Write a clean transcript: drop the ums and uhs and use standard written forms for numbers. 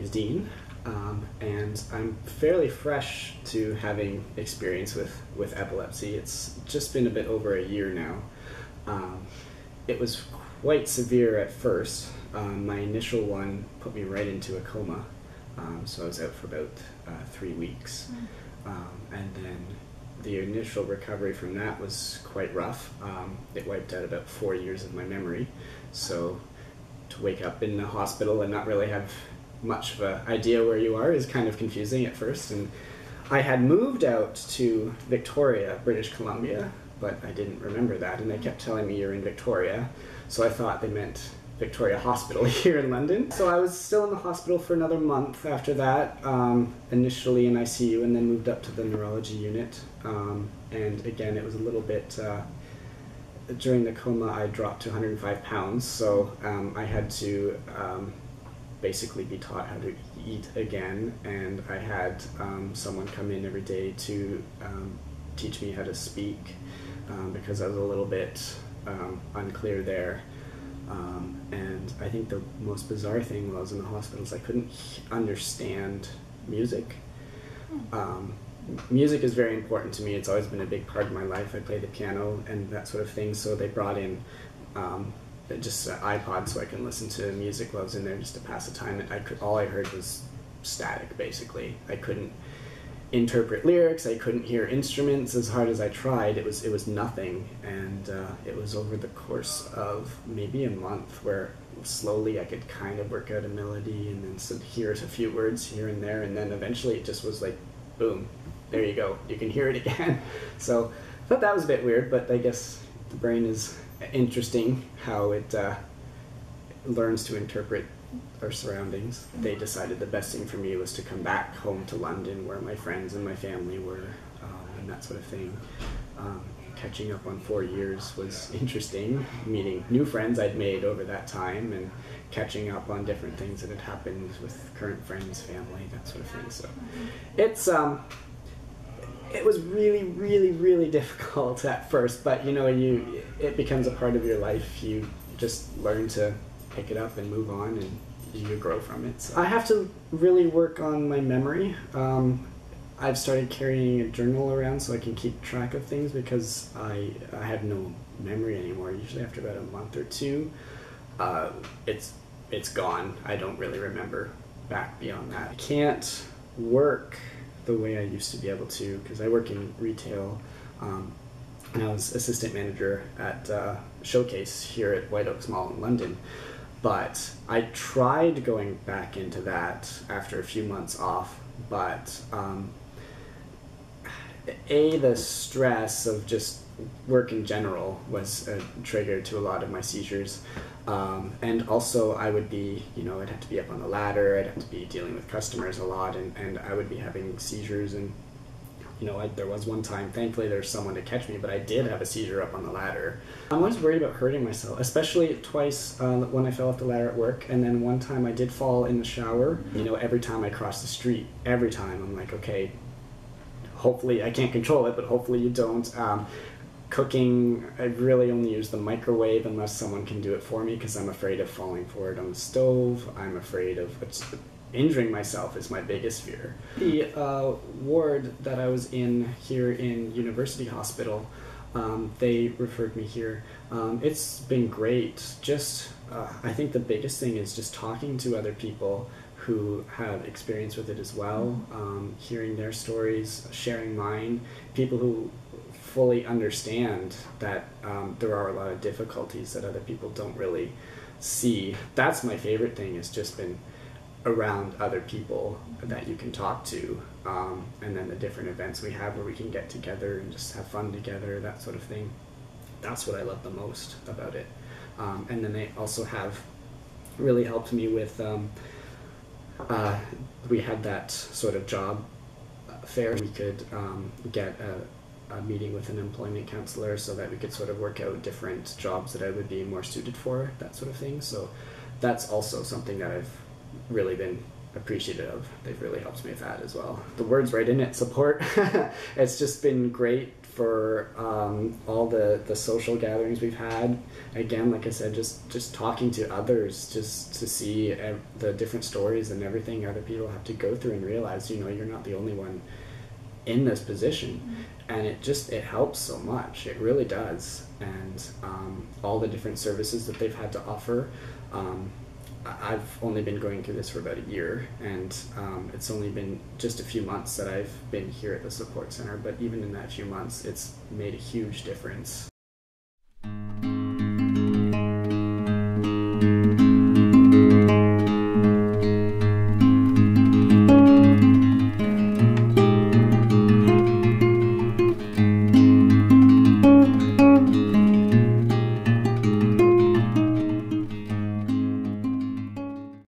is Dean, and I'm fairly fresh to having experience with epilepsy. It's just been a bit over a year now. It was quite severe at first. My initial one put me right into a coma, so I was out for about 3 weeks. And then the initial recovery from that was quite rough. It wiped out about 4 years of my memory, so to wake up in the hospital and not really have much of an idea where you are is kind of confusing at first. And I had moved out to Victoria, British Columbia, but I didn't remember that, and they kept telling me you're in Victoria, so I thought they meant Victoria Hospital here in London. So I was still in the hospital for another month after that, initially in ICU, and then moved up to the neurology unit. And again, it was a little bit, during the coma I dropped to 105 pounds, so I had to basically be taught how to eat again, and I had someone come in every day to teach me how to speak, because I was a little bit unclear there. And I think the most bizarre thing while I was in the hospital is I couldn't understand music. Music is very important to me. It's always been a big part of my life. I play the piano and that sort of thing, so they brought in just an iPod so I can listen to music while I was in there just to pass the time. And all I heard was static, basically. I couldn't interpret lyrics, I couldn't hear instruments as hard as I tried. It was nothing, and it was over the course of maybe a month where slowly I could kind of work out a melody and then hear a few words here and there, and then eventually it just was like, boom, there you go, you can hear it again. So I thought that was a bit weird, but I guess the brain is interesting how it learns to interpret our surroundings. They decided the best thing for me was to come back home to London where my friends and my family were, and that sort of thing. Catching up on 4 years was interesting, meeting new friends I'd made over that time and catching up on different things that had happened with current friends, family, that sort of thing. So it was really, really, really difficult at first, but you know, it becomes a part of your life. You just learn to pick it up and move on, and you grow from it. So I have to really work on my memory. I've started carrying a journal around so I can keep track of things, because I have no memory anymore. Usually after about a month or two, it's gone. I don't really remember back beyond that. I can't work the way I used to be able to, because I work in retail, and I was assistant manager at Showcase here at White Oaks Mall in London. But I tried going back into that after a few months off, but the stress of just work in general was a trigger to a lot of my seizures. And also I would be, I'd have to be up on the ladder, I'd have to be dealing with customers a lot, and I would be having seizures. And there was one time, thankfully there's someone to catch me, but I did have a seizure up on the ladder. I'm always worried about hurting myself, especially twice when I fell off the ladder at work, and then one time I did fall in the shower. Every time I cross the street, every time I'm like, okay, hopefully I can't control it, but hopefully you don't. Cooking, I really only use the microwave unless someone can do it for me, because I'm afraid of falling forward on the stove. I'm afraid of injuring myself is my biggest fear. The ward that I was in here in University Hospital, they referred me here. It's been great. Just, I think the biggest thing is just talking to other people who have experience with it as well, hearing their stories, sharing mine, people who fully understand that there are a lot of difficulties that other people don't really see. That's my favorite thing, has just been around other people that you can talk to, and then the different events we have where we can get together and just have fun together, that sort of thing. That's what I love the most about it. And then they also have really helped me with, we had that sort of job fair. We could get a meeting with an employment counselor so that we could sort of work out different jobs that I would be more suited for, that sort of thing. So that's also something that I've really been appreciative of. They've really helped me with that as well. The word's right in it, support. It's just been great for all the social gatherings we've had. Again, like I said, just talking to others, just to see the different stories and everything other people have to go through, and realize, you know, you're not the only one in this position. And it helps so much. It really does. And all the different services that they've had to offer. I've only been going through this for about a year, and it's only been just a few months that I've been here at the support center, but even in that few months, it's made a huge difference